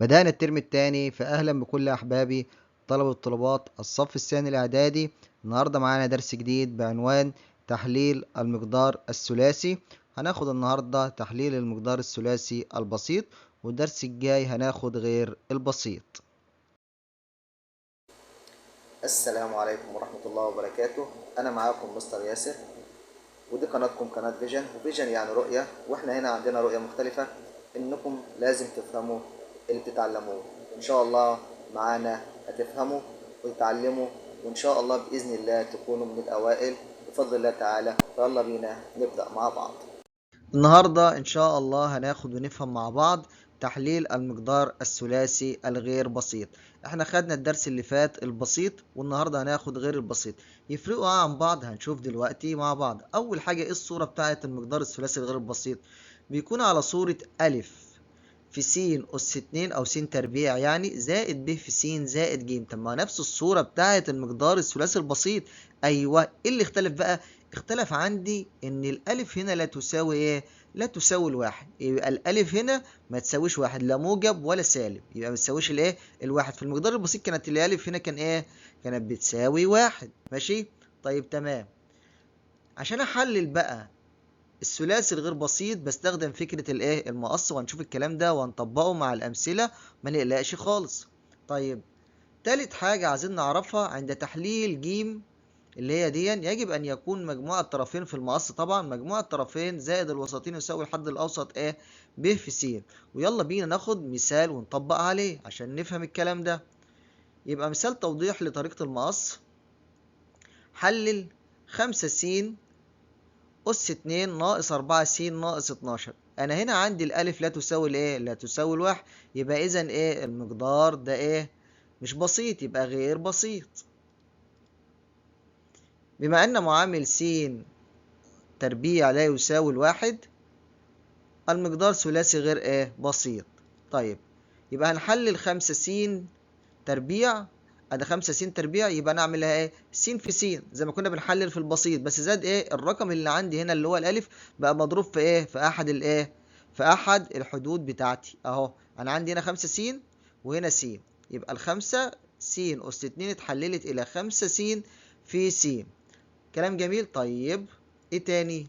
بدأنا الترم التاني، فأهلا بكل أحبابي طلبة وطلبات الصف الثاني الإعدادي. النهاردة معانا درس جديد بعنوان تحليل المقدار الثلاثي. هناخد النهاردة تحليل المقدار الثلاثي البسيط، والدرس الجاي هناخد غير البسيط. السلام عليكم ورحمة الله وبركاته. أنا معاكم مستر ياسر، ودي قناتكم قناة فيجن، وفيجن يعني رؤية، وإحنا هنا عندنا رؤية مختلفة. إنكم لازم تفهموا اللي بتتعلموه. إن شاء الله معانا هتفهموا وتتعلموا، وإن شاء الله بإذن الله تكونوا من الأوائل بفضل الله تعالى. يلا بينا نبدأ مع بعض. النهاردة إن شاء الله هناخد ونفهم مع بعض تحليل المقدار الثلاثي الغير بسيط. احنا خدنا الدرس اللي فات البسيط، والنهاردة هناخد غير البسيط. يفرقوا عن بعض، هنشوف دلوقتي مع بعض. أول حاجة ايه الصورة بتاعة المقدار الثلاثي الغير بسيط؟ بيكون على صورة ألف في س أس 2 أو س تربيع يعني زائد ب في س زائد ج. طب ما نفس الصورة بتاعة المقدار الثلاثي البسيط. أيوه، ايه اللي اختلف بقى؟ اختلف عندي ان الالف هنا لا تساوي ايه؟ لا تساوي الواحد. يبقى الالف هنا ما تساويش واحد، لا موجب ولا سالب، يبقى ما تساويش الايه؟ الواحد. في المقدار البسيط كانت الالف هنا كان ايه؟ كانت بتساوي واحد. ماشي؟ طيب تمام. عشان احلل بقى الثلاثي الغير بسيط بستخدم فكرة الايه؟ المقص، وهنشوف الكلام ده وهنطبقه مع الامثلة، ما نقلقش خالص. طيب، تالت حاجة عايزين نعرفها عند تحليل ج، اللي هي دي يجب أن يكون مجموع الطرفين في المقص. طبعا مجموع الطرفين زائد الوسطين يساوي الحد الأوسط إيه؟ ب في س. ويلا بينا ناخد مثال ونطبق عليه عشان نفهم الكلام ده. يبقى مثال توضيح لطريقة المقص. حلل 5 س أس 2 ناقص 4 س ناقص 12. أنا هنا عندي الألف لا تساوي الإيه؟ لا تساوي الواحد. يبقى إذا إيه؟ المقدار ده إيه؟ مش بسيط، يبقى غير بسيط. بما أن معامل س تربيع لا يساوي الواحد، المقدار ثلاثي غير ايه؟ بسيط. طيب، يبقى هنحلل 5 س تربيع. ادي 5 س تربيع، يبقى نعملها ايه؟ س في س زي ما كنا بنحلل في البسيط، بس زاد ايه؟ الرقم اللي عندي هنا اللي هو الالف بقى مضروب في ايه؟ في احد الايه؟ في احد الحدود بتاعتي اهو. انا عندي هنا 5 س وهنا س، يبقى الخمسة س أس 2 اتحللت إلى 5 س في س. كلام جميل. طيب، إيه تاني؟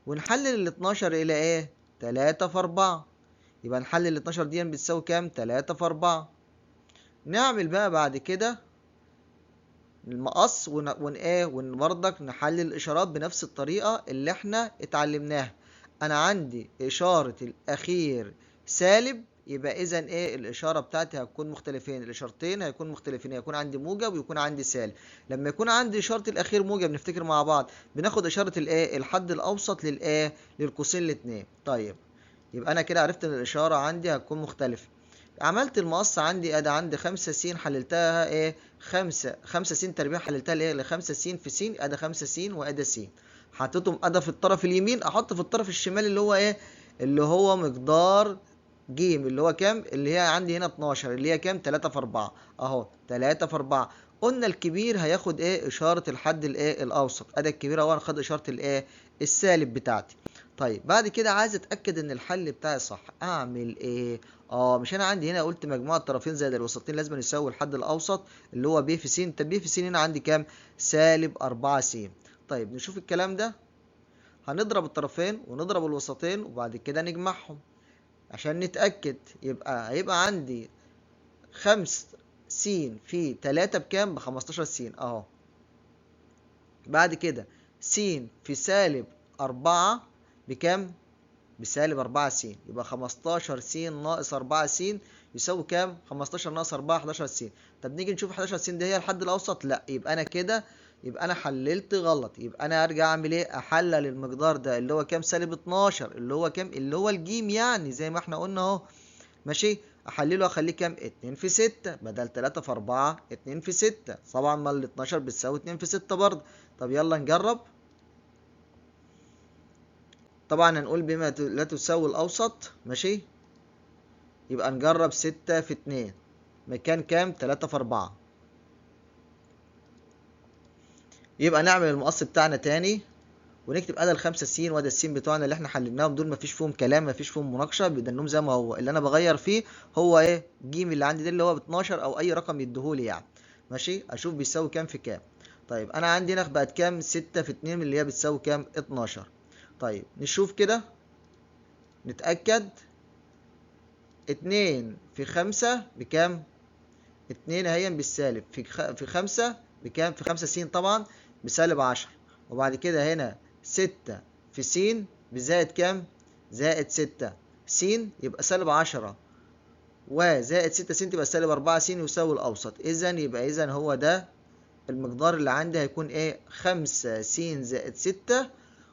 ونحلل ال 12 إلى إيه؟ 3 في 4. يبقى نحلل ال 12 دي بتساوي كام؟ 3 في 4. نعمل بقى بعد كده المقص إيه؟ وبرضك نحلل الإشارات بنفس الطريقة اللي إحنا اتعلمناها. أنا عندي إشارة الأخير سالب، يبقى إذا إيه؟ الإشارة بتاعتي هتكون مختلفين، الإشارتين هيكون مختلفين، هيكون عندي موجب ويكون عندي سالب. لما يكون عندي إشارة الأخير موجب نفتكر مع بعض بناخد إشارة الإيه؟ الحد الأوسط للإيه؟ للقوسين الاتنين. طيب، يبقى أنا كده عرفت إن الإشارة عندي هتكون مختلفة. عملت المقص عندي، ادي عندي 5 س حللتها ايه؟ 5 س تربيع حللتها لايه؟ ل 5 س في س، ادي 5 س وادي س. حطيتهم ادي في الطرف اليمين، احط في الطرف الشمال اللي هو ايه؟ اللي هو مقدار ج، اللي هو كام؟ اللي هي عندي هنا 12، اللي هي كام؟ 3 في 4 اهو. 3 في 4. قلنا الكبير هياخد ايه؟ اشاره الحد الايه؟ الاوسط. ادي الكبير اهو هاخد اشاره الايه؟ السالب بتاعتي. طيب، بعد كده عايز اتاكد ان الحل بتاعي صح، اعمل ايه؟ مش انا عندي هنا قلت مجموع الطرفين زائد الوسطين لازم يساوي الحد الاوسط اللي هو ب في س. طب ب في س هنا عندي كام؟ سالب 4 س. طيب، نشوف الكلام ده. هنضرب الطرفين ونضرب الوسطين وبعد كده نجمعهم عشان نتأكد. هيبقى عندي 5 س في 3 بكام؟ ب 15 س اهو. بعد كده س في سالب 4 بكام؟ بسالب 4 س. يبقى 15 س ناقص 4 س يساوي كام؟ 15 ناقص 4 11 س. طب نيجي نشوف 11 س دي هي الحد الاوسط؟ لا، يبقى انا كده، يبقى انا حللت غلط. يبقى انا ارجع اعمل ايه؟ احلل المقدار ده اللي هو كام؟ سالب 12، اللي هو كام؟ اللي هو الجيم يعني زي ما احنا قلنا اهو. ماشي؟ احلله اخليه كام؟ 2 في 6 بدل 3 في 4، 2 في 6. طبعا ما ال 12 بتساوي 2 في 6 برضه. طب يلا نجرب. طبعا هنقول بما لا تساوي الأوسط. ماشي؟ يبقى نجرب 6 في 2 مكان كام؟ 3 في 4. يبقى نعمل المقص بتاعنا تاني ونكتب ادي الخمسة س وادي الس بتوعنا اللي احنا حللناهم دول، مفيش فيهم كلام مفيش فيهم مناقشة، بيدنهم زي ما هو. اللي انا بغير فيه هو ايه؟ ج اللي عندي ده اللي هو ب 12 او اي رقم يديهولي يعني. ماشي، اشوف بيساوي كام في كام. طيب انا عندي هنا بقت كام؟ 6 في 2 اللي هي بتساوي كام؟ 12. طيب نشوف كده نتأكد. 2 في 5 بكام؟ 2 اهي بالسالب في 5 بكام؟ في 5 س طبعا بسالب 10. وبعد كده هنا 6 في س بزائد كام؟ زائد 6 س يبقى سالب 10 وزائد 6 س تبقى سالب 4 س يساوي الأوسط. إذا هو ده المقدار اللي عندي، هيكون إيه؟ 5 س زائد 6،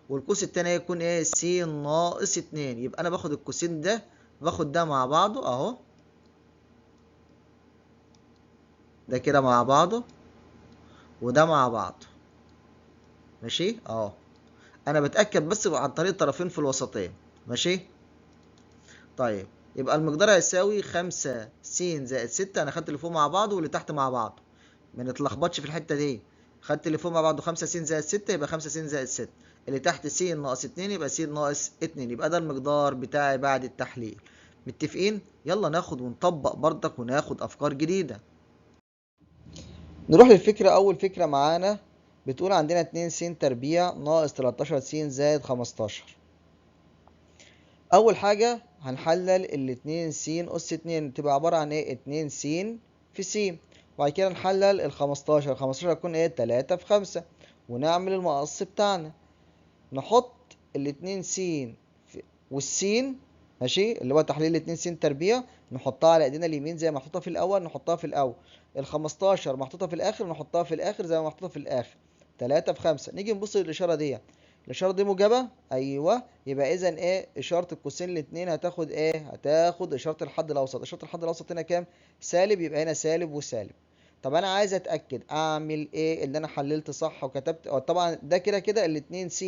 والقوس التاني هيكون إيه؟ س ناقص 2. يبقى أنا باخد القوسين ده، باخد ده مع بعضه أهو، ده كده مع بعضه وده مع بعضه. ماشي أهو. أنا بتأكد بس عن طريق طرفين في الوسطين. ماشي. طيب يبقى المقدار هيساوي 5 س زائد 6. أنا خدت اللي فوق مع بعضه واللي تحت مع بعضه، ما نتلخبطش في الحته دي. خدت اللي فوق مع بعضه 5 س زائد 6 يبقى 5 س زائد 6، اللي تحت س ناقص 2 يبقى س ناقص 2. يبقى ده المقدار بتاعي بعد التحليل. متفقين؟ يلا ناخد ونطبق برضك وناخد افكار جديده. نروح للفكره. اول فكره معانا بتقول عندنا 2 س تربيع ناقص 13 س زائد 15. اول حاجه هنحلل ال 2 س اس 2 تبقى عباره عن ايه؟ 2 س في س. وبعد كده نحلل ال 15. 15 هتكون ايه؟ 3 في 5. ونعمل المقص بتاعنا. نحط ال 2 س والسين، ماشي، اللي هو تحليل 2 س تربيع، نحطها على ايدينا اليمين زي ما محطوطه في الاول، نحطها في الاول. ال 15 محطوطه في الاخر، نحطها في الاخر زي ما محطوطه في الاخر. 3 في 5. نيجي نبص للاشاره دي. الاشاره دي موجبه، ايوه، يبقى اذا ايه؟ اشاره القوسين الاثنين هتاخد ايه؟ هتاخد اشاره الحد الاوسط. اشاره الحد الاوسط هنا كام؟ سالب، يبقى هنا سالب وسالب. طب انا عايز اتاكد اعمل ايه؟ اللي انا حللت صح وكتبت طبعا ده كده كده الاتنين س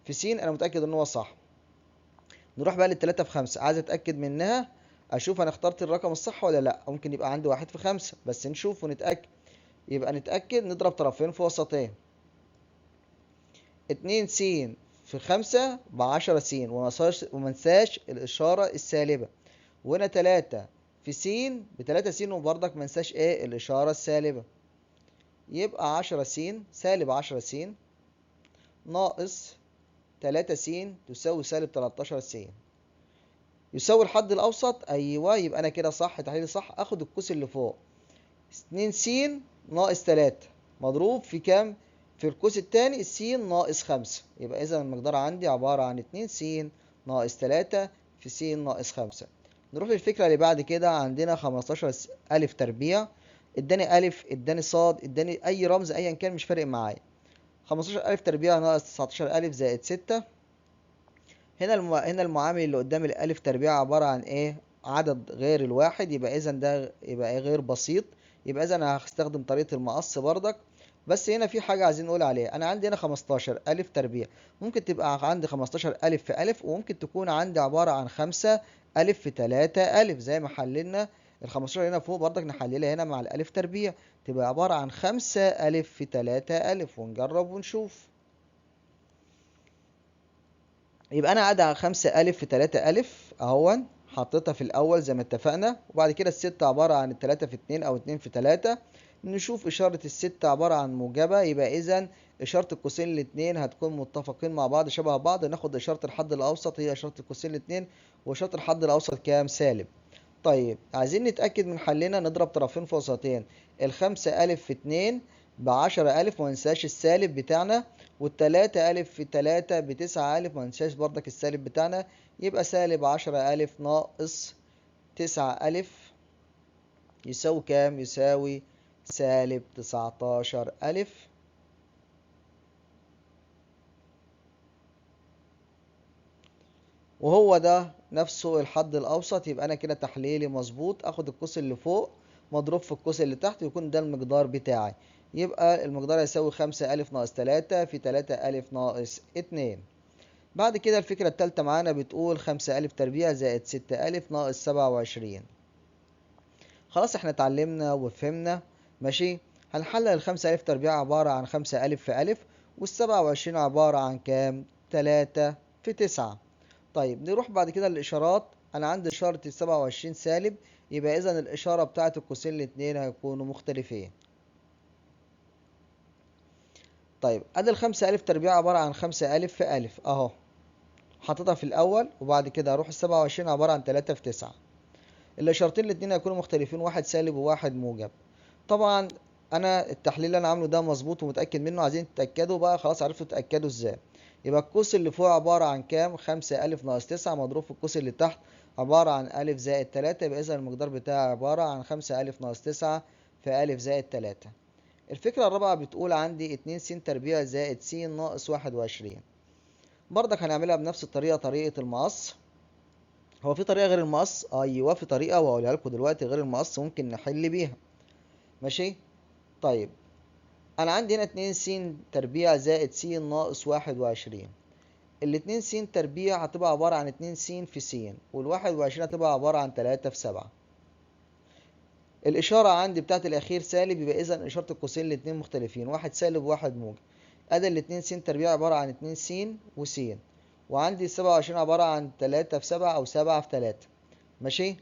في س انا متاكد ان هو صح. نروح بقى للتلاتة في 5. عايز اتاكد منها، اشوف انا اخترت الرقم الصح ولا لا. ممكن يبقى عندي 1 في 5، بس نشوف ونتاكد. يبقى نتاكد نضرب طرفين في وسطين. 2 س في 5 ب10 س، ومنساش الاشاره السالبه. وهنا 3 في س ب3 س، وبرضك منساش ايه؟ الاشاره السالبه. يبقى 10 س سالب 10 س ناقص 3 س تساوي سالب 13 س يساوي الحد الأوسط. أيوه، يبقى أنا كده صح، تحليلي صح. آخد القوس اللي فوق 2 س ناقص 3 مضروب في كام؟ في القوس التاني س ناقص 5. يبقى إذا المقدار عندي عبارة عن 2 س ناقص 3 في س ناقص 5. نروح للفكرة اللي بعد كده. عندنا 15 ألف تربيع. اداني ألف، اداني صاد، اداني أي رمز أيا كان مش فارق معايا. 15 ألف تربيع ناقص 19 ألف زائد 6. هنا المعامل اللي قدام الألف تربيع عبارة عن إيه؟ عدد غير الواحد. يبقى إذا ده يبقى إيه؟ غير بسيط. يبقى إذا أنا هستخدم طريقة المقص برضك. بس هنا في حاجة عايزين نقول عليها. أنا عندي هنا 15 ألف تربيع، ممكن تبقى عندي 15 ألف في ألف، وممكن تكون عندي عبارة عن 5 ألف في 3 ألف زي ما حللنا ال 15 هنا فوق. برضك نحللها هنا مع الألف تربيع، تبقى عبارة عن 5 ألف في 3 ألف. ونجرب ونشوف. يبقى انا قاعد على 5 ألف في 3 ألف اهون، حطيتها في الاول زي ما اتفقنا. وبعد كده الستة عبارة عن التلاتة في 2 او 2 في 3. نشوف اشارة الستة عبارة عن موجبة، يبقى اذا اشارة القوسين الاتنين هتكون متفقين مع بعض شبه بعض. ناخد اشارة الحد الاوسط هي اشارة القوسين الاتنين، واشارة الحد الاوسط كام؟ سالب. طيب عايزين نتأكد من حلنا. نضرب طرفين في وسطين. الخمسة ألف في 2 ب10 ألف، ومنساش السالب بتاعنا. والتلاتة ألف في 3 ب9 ألف، ومنساش برضك السالب بتاعنا. يبقى سالب 10 ألف ناقص 9 ألف يساوي كام؟ يساوي سالب 19 ألف. وهو ده نفسه الحد الأوسط. يبقى أنا كده تحليلي مظبوط. أخد القوس اللي فوق مضروب في القوس اللي تحت، ويكون ده المقدار بتاعي. يبقى المقدار يساوي 5 ألف ناقص 3 في 3 ألف ناقص 2. بعد كده الفكرة التالتة معانا بتقول 5 ألف تربيع زائد 6 ألف ناقص 27. خلاص احنا اتعلمنا وفهمنا. ماشي. هنحلل ال5 ألف تربيع عبارة عن 5 ألف في ألف، وال27 عبارة عن كام؟ 3 في 9. طيب نروح بعد كده للإشارات. أنا عندي إشارة ال27 سالب، يبقى إذا الإشارة بتاعت القوسين الاتنين هيكونوا مختلفين. طيب أدي ال5 ألف تربيع عبارة عن 5 ألف في ألف أهو، حاططها في الأول، وبعد كده هروح ال27 عبارة عن 3 في 9. الإشارتين الاتنين هيكونوا مختلفين، واحد سالب وواحد موجب. طبعا أنا التحليل اللي أنا عامله ده مظبوط ومتأكد منه، عايزين تتأكدوا بقى، خلاص عرفتوا تتأكدوا إزاي. يبقى القوس اللي فوق عبارة عن كام؟ 5 ألف ناقص 9 مضروب في القوس اللي تحت عبارة عن ألف زائد 3، يبقى إذا المقدار بتاعي عبارة عن 5 ألف ناقص 9 في ألف زائد 3. الفكرة الرابعة بتقول عندي 2 س تربيع زائد س ناقص 21. برضك هنعملها بنفس الطريقة، طريقة المقص. هو في طريقة غير المقص؟ أيوه في طريقة، وهقولها لكم دلوقتي غير المقص ممكن نحل بيها. ماشي؟ طيب أنا عندي هنا 2 س تربيع زائد س ناقص 21. الاتنين س تربيع هتبقى عبارة عن 2 س في س، وال21 هتبقى عبارة عن 3 في 7. الإشارة عندي بتاعت الأخير سالب، يبقى إذا إشارة القوسين الاتنين مختلفين، واحد سالب وواحد موجب. أدي الاتنين س تربيع عبارة عن 2 س وس، وعندي 27 عبارة عن 3 في 7 أو 7 في 3. ماشي؟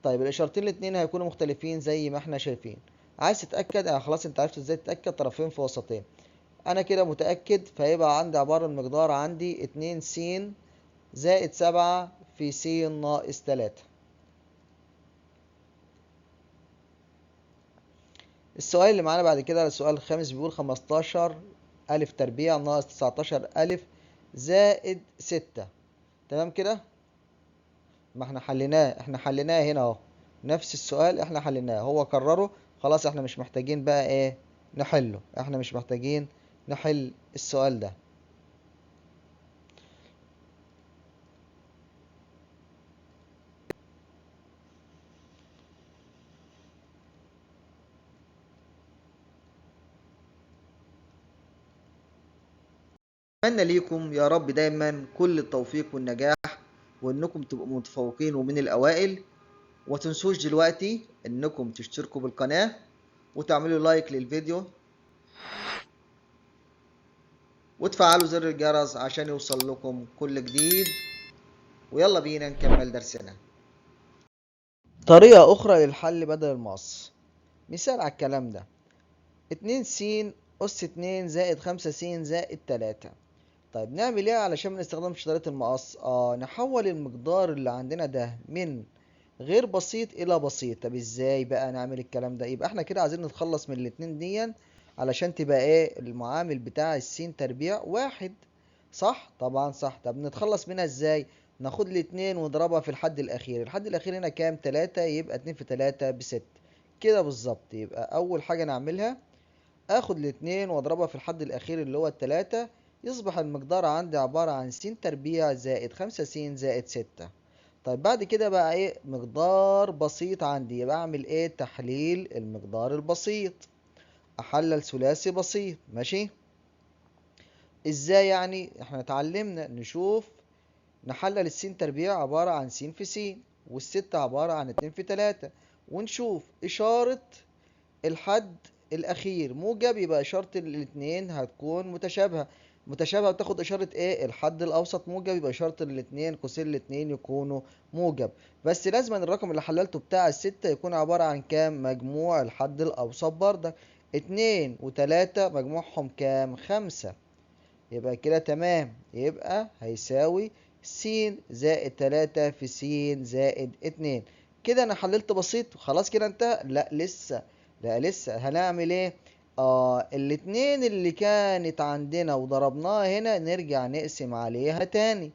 طيب الإشارتين الاتنين هيكونوا مختلفين زي ما احنا شايفين. عايز تتأكد؟ خلاص انت عرفت ازاي تتأكد، طرفين في وسطين. أنا كده متأكد، فيبقى عندي عبارة المقدار عندي 2 س زائد 7 في س ناقص 3. السؤال اللي معانا بعد كده السؤال الخامس بيقول 15 ألف تربيع ناقص 19 ألف زائد 6. تمام كده؟ ما احنا حليناه هنا اهو، نفس السؤال احنا حليناه، هو كرره، خلاص احنا مش محتاجين بقى ايه نحله، احنا مش محتاجين نحل السؤال ده. أتمنى ليكم يا رب دايما كل التوفيق والنجاح، وإنكم تبقوا متفوقين ومن الأوائل. وتنسوش دلوقتي إنكم تشتركوا بالقناة وتعملوا لايك للفيديو وتفعلوا زر الجرس عشان يوصل لكم كل جديد. ويلا بينا نكمل درسنا. طريقة أخرى للحل بدل المقص. مثال على الكلام ده: 2 س أس 2 زائد 5 س زائد 3. طيب نعمل ايه علشان ما نستخدمش طريقة المقص؟ نحول المقدار اللي عندنا ده من غير بسيط إلى بسيط. طب ازاي بقى نعمل الكلام ده؟ يبقى احنا كده عايزين نتخلص من الاتنين دي علشان تبقى ايه المعامل بتاع السين تربيع واحد. صح؟ طبعا صح. طب نتخلص منها ازاي؟ ناخد الاتنين ونضربها في الحد الأخير. الحد الأخير هنا كام؟ 3، يبقى 2 في 3 ب6 كده بالظبط. يبقى أول حاجة نعملها اخد الاتنين واضربها في الحد الاخير اللي هو التلاتة، يصبح المقدار عندي عبارة عن س تربيع زائد 5 س زائد 6. طيب بعد كده بقى ايه مقدار بسيط عندي، يبقى اعمل ايه تحليل المقدار البسيط، احلل ثلاثي بسيط. ماشي؟ ازاي يعني؟ احنا اتعلمنا نشوف نحلل السين تربيع عبارة عن س في س، والستة عبارة عن 2 في 3، ونشوف إشارة الحد الأخير موجب، يبقى إشارة الاتنين هتكون متشابهة وتاخد إشارة إيه؟ الحد الأوسط موجب، يبقى إشارة الاتنين قوسين الاتنين يكونوا موجب. بس لازم الرقم اللي حللته بتاع الستة يكون عبارة عن كام؟ مجموع الحد الأوسط بردك. 2 و3 مجموعهم كام؟ 5. يبقى كده تمام، يبقى هيساوي س زائد 3 في س زائد 2. كده انا حللت بسيط خلاص كده انتهى؟ لا لسه، لا لسه. هنعمل ايه؟ الاتنين اللي كانت عندنا وضربناها هنا نرجع نقسم عليها تاني.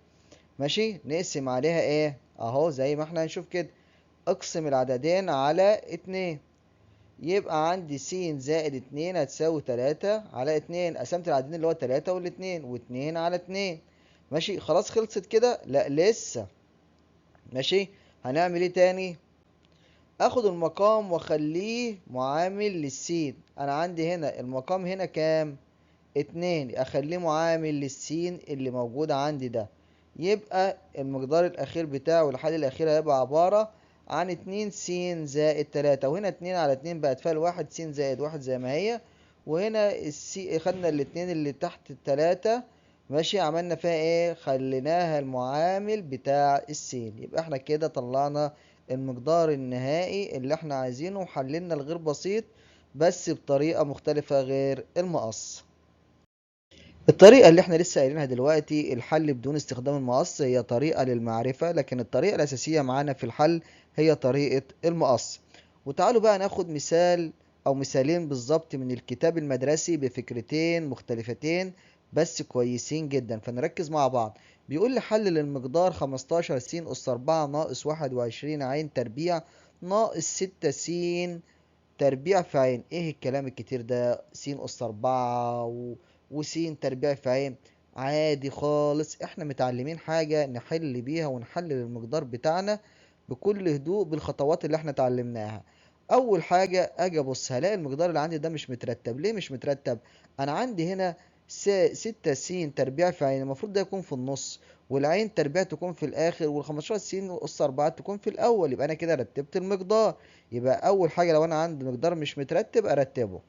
ماشي؟ نقسم عليها ايه اهو زي ما احنا هنشوف كده. اقسم العددين على 2، يبقى عندي س زائد 2 هتساوي 3 على 2. قسمت العددين اللي هو 3 والاتنين، و2 على 2. ماشي؟ خلاص خلصت كده؟ لا لسه. ماشي؟ هنعمل ايه تاني؟ اخد المقام واخليه معامل للسين. انا عندي هنا المقام هنا كام؟ 2، اخليه معامل للسين اللي موجود عندي ده. يبقى المقدار الاخير بتاعه الحل الاخير هيبقى عبارة عن 2 س زائد 3، وهنا 2 على 2 بقت فيها الواحد، س زائد 1 زي ما هي، وهنا خدنا الاتنين اللي تحت التلاتة، ماشي، عملنا فيها ايه؟ خليناها المعامل بتاع السين. يبقى احنا كده طلعنا المقدار النهائي اللي احنا عايزينه، وحللنا الغير بسيط بس بطريقة مختلفة غير المقص. الطريقة اللي احنا لسه قايلينها دلوقتي، الحل بدون استخدام المقص، هي طريقة للمعرفة، لكن الطريقة الأساسية معانا في الحل هي طريقة المقص. وتعالوا بقى ناخد مثال أو مثالين بالظبط من الكتاب المدرسي بفكرتين مختلفتين بس كويسين جدا، فنركز مع بعض. بيقول لي حلل المقدار 15 س أس 4 ناقص 21 عين تربيع ناقص 6 س تربيع في عين. ايه الكلام الكتير ده؟ س أس 4 وس تربيع في عين. عادي خالص، احنا متعلمين حاجة نحل بيها ونحلل المقدار بتاعنا بكل هدوء بالخطوات اللي احنا اتعلمناها. اول حاجة اجي ابص هلاقي المقدار اللي عندي ده مش مترتب. ليه مش مترتب؟ انا عندي هنا 6 س تربيع في عين، المفروض ده يكون في النص، والعين تربيع تكون في الاخر، وال 15 س أس 4 تكون في الاول. يبقى انا كده رتبت المقدار. يبقى اول حاجة لو انا عندي مقدار مش مترتب ارتبه.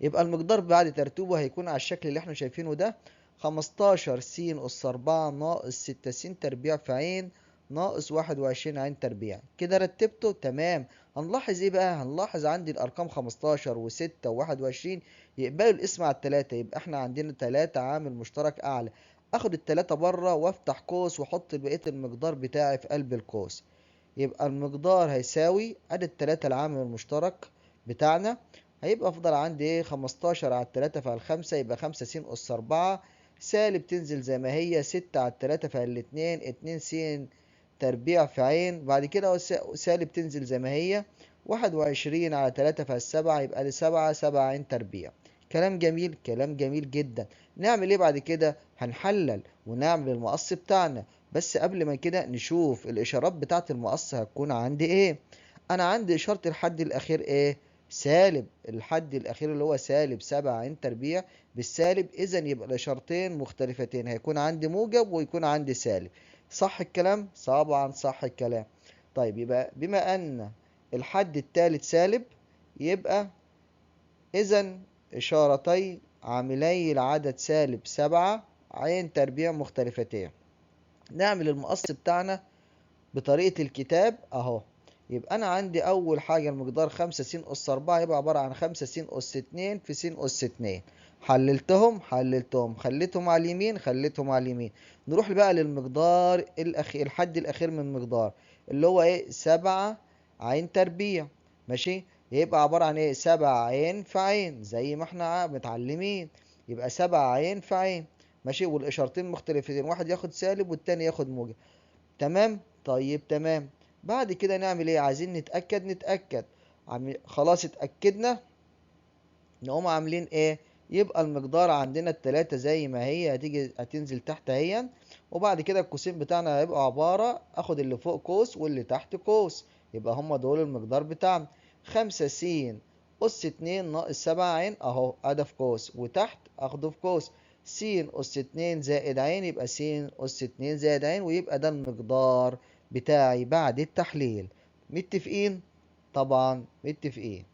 يبقى المقدار بعد ترتيبه هيكون على الشكل اللي احنا شايفينه ده: 15 س أس 4 ناقص 6 س تربيع في عين ناقص 21 عين تربيع. كده رتبته تمام. هنلاحظ ايه بقى؟ هنلاحظ عندي الارقام 15 و6 و21 يقبلوا الاسم على التلاتة، يبقى احنا عندنا تلاتة عامل مشترك اعلى. اخد التلاتة بره وافتح قوس واحط بقية المقدار بتاعي في قلب القوس. يبقى المقدار هيساوي ادي التلاتة العامل المشترك بتاعنا. هيبقى افضل عندي ايه؟ 15 على التلاتة فعلى الخمسة، يبقى 5 س أس 4 سالب تنزل زي ما هي 6 على التلاتة فعلى الاتنين 2 س تربيع في عين. بعد كده سالب تنزل زي ما هي 21 على 3 فعلى السبعة، يبقى لسبعة 7 عين تربيع. كلام جميل، كلام جميل جدا. نعمل ايه بعد كده؟ هنحلل ونعمل المقص بتاعنا. بس قبل ما كده نشوف الاشارات بتاعت المقص هتكون عندي ايه. انا عندي اشارة الحد الاخير ايه؟ سالب. الحد الاخير اللي هو سالب 7 عين تربيع بالسالب، اذا يبقى الاشارتين مختلفتين، هيكون عندي موجب ويكون عندي سالب. صح الكلام؟ طبعا صح الكلام. طيب يبقى بما ان الحد الثالث سالب، يبقى اذا اشارتي عاملي العدد سالب 7 عين تربيع مختلفتين. نعمل المقص بتاعنا بطريقة الكتاب اهو. يبقى انا عندي اول حاجة المقدار 5 س أس 4 يبقى عبارة عن 5 س أس 2 في س أس 2. حللتهم خليتهم على اليمين خليتهم على اليمين. نروح بقى للمقدار الاخير، الحد الاخير من المقدار اللي هو ايه؟ 7 عين تربيع. ماشي، يبقى عبارة عن ايه؟ 7 عين في عين زي ما احنا متعلمين. يبقى 7 عين في عين. ماشي، والاشارتين مختلفتين، واحد ياخد سالب والتاني ياخد موجب. تمام. طيب تمام. بعد كده نعمل ايه؟ عايزين نتأكد. خلاص اتأكدنا. نقوم عاملين ايه؟ يبقى المقدار عندنا التلاتة زي ما هي هتنزل تحت اهي. وبعد كده القوسين بتاعنا هيبقى عبارة، اخد اللي فوق قوس واللي تحت قوس، يبقى هما دول المقدار بتاعنا. 5 س أس 2 ناقص 7 عين اهو ادي في قوس، وتحت اخده في قوس س أس 2 زائد عين، يبقى س أس 2 زائد عين، ويبقى ده المقدار بتاعي بعد التحليل. متفقين؟ طبعا متفقين.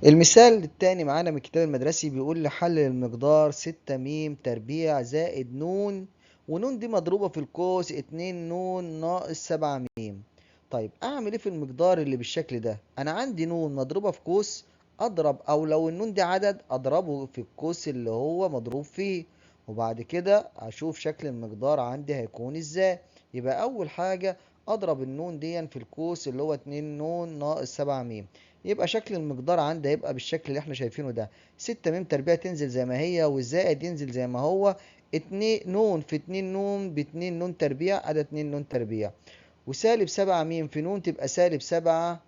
المثال التاني معانا من الكتاب المدرسي بيقول لي حلل المقدار 6 م تربيع زائد ن، ونون دي مضروبة في القوس 2 ن ناقص 7 م. طيب اعمل ايه في المقدار اللي بالشكل ده؟ انا عندي ن مضروبة في قوس، اضرب، او لو النون دي عدد اضربه في القوس اللي هو مضروب فيه، وبعد كده اشوف شكل المقدار عندي هيكون ازاي. يبقى اول حاجة اضرب النون دي في القوس اللي هو 2 ن ناقص 7 م. يبقى شكل المقدار عندي هيبقى بالشكل اللي احنا شايفينه ده: 6 م تربيع تنزل زي ما هي، والزائد ينزل زي ما هو، 2 ن في 2 ن ب 2 ن تربيع ادي 2 ن تربيع، وسالب 7 م في ن تبقى سالب 7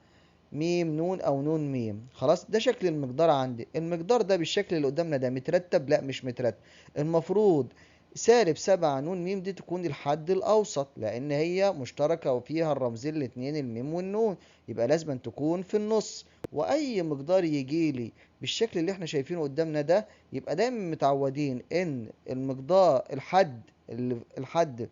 م ن او ن م. خلاص، ده شكل المقدار عندي. المقدار ده بالشكل اللي قدامنا ده مترتب؟ لا مش مترتب. المفروض سالب 7 ن م دي تكون الحد الاوسط، لان هي مشتركة وفيها الرمزين الاتنين الميم والنون، يبقى لازم تكون في النص. واي مقدار يجي لي بالشكل اللي احنا شايفينه قدامنا ده، يبقى دايما متعودين ان المقدار الحد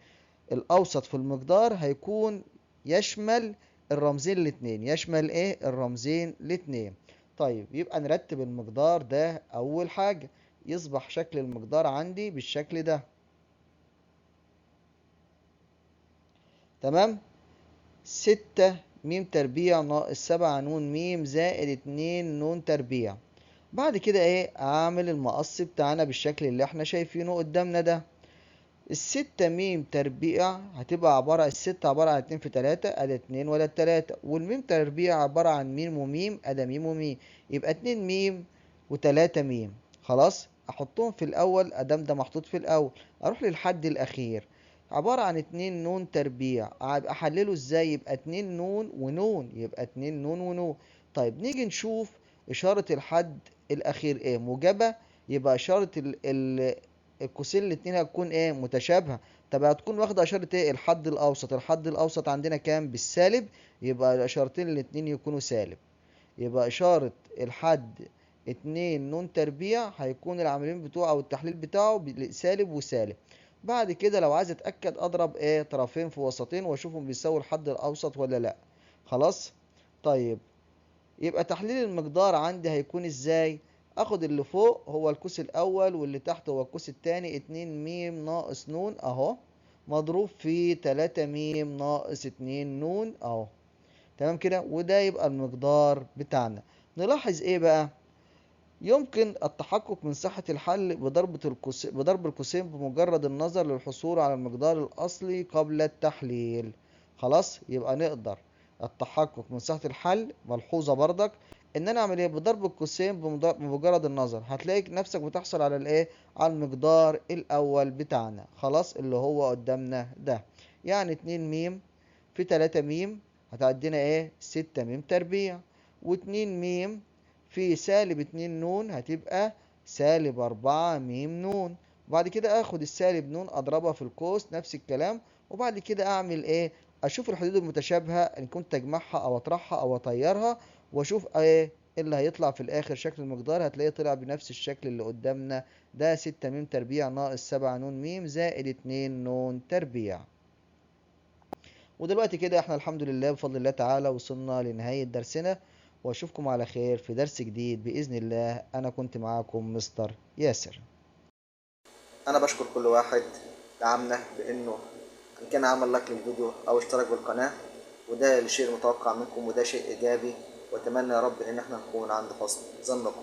الاوسط في المقدار هيكون يشمل الرمزين الاتنين، يشمل ايه الرمزين الاتنين. طيب يبقى نرتب المقدار ده اول حاجة، يصبح شكل المقدار عندي بالشكل ده. تمام. 6 م تربيع ناقص 7 ن م زائد 2 ن تربيع. بعد كده ايه اعمل المقص بتاعنا بالشكل اللي احنا شايفينه قدامنا ده. ال6 م تربيع هتبقى عبارة، الستة عبارة عن 2 في 3 ادي 2 ولا 3، والميم تربيع عبارة عن م وميم ادي م وميم، يبقى 2 م و3 م. خلاص احطهم في الاول ادام ده محطوط في الاول، اروح للحد الاخير عبارة عن 2 ن تربيع، هبقى احلله ازاي؟ يبقى 2 ن ونون، يبقى 2 ن ونون. طيب نيجي نشوف اشارة الحد الاخير ايه، موجبة، يبقى اشارة القوسين الاتنين هتكون ايه متشابهة. طب هتكون واخدة اشارة ايه الحد الاوسط، الحد الاوسط عندنا كام بالسالب، يبقى الاشارتين الاتنين يكونوا سالب. يبقى اشارة الحد 2 ن تربيع هيكون العاملين بتوعه او التحليل بتاعه سالب وسالب. بعد كده لو عايز اتأكد اضرب ايه طرفين في وسطين واشوفهم بيساووا الحد الاوسط ولا لا. خلاص. طيب يبقى تحليل المقدار عندي هيكون ازاي؟ اخد اللي فوق هو القوس الاول واللي تحت هو القوس التاني، 2 م ناقص ن اهو، مضروب في 3 م ناقص 2 ن اهو. تمام كده، وده يبقى المقدار بتاعنا. نلاحظ ايه بقى؟ يمكن التحقق من صحة الحل بضرب القوسين بمجرد النظر للحصول على المقدار الأصلي قبل التحليل. خلاص، يبقى نقدر التحقق من صحة الحل. ملحوظة برضك ان انا اعمل ايه بضرب القوسين بمجرد النظر، هتلاقي نفسك بتحصل على الايه على المقدار الاول بتاعنا. خلاص، اللي هو قدامنا ده، يعني 2 م في 3 م هتعدينا ايه 6 م تربيع، و2 م في -2 ن هتبقى -4 م ن. وبعد كده اخد السالب ن اضربها في القوس نفس الكلام، وبعد كده اعمل ايه اشوف الحدود المتشابهة ان كنت اجمعها او اطرحها او اطيرها، واشوف ايه اللي هيطلع في الاخر. شكل المقدار هتلاقيه طلع بنفس الشكل اللي قدامنا ده، 6 م تربيع ناقص 7 ن م زائد 2 ن تربيع. ودلوقتي كده احنا الحمد لله بفضل الله تعالى وصلنا لنهاية درسنا، واشوفكم على خير في درس جديد بإذن الله. انا كنت معاكم مستر ياسر. انا بشكر كل واحد دعمنا بانه ان كان عمل لايك للفيديو او اشترك بالقناة، وده شيء متوقع منكم وده شيء ايجابي، واتمنى يا رب ان احنا نكون عند حسن ظنكم.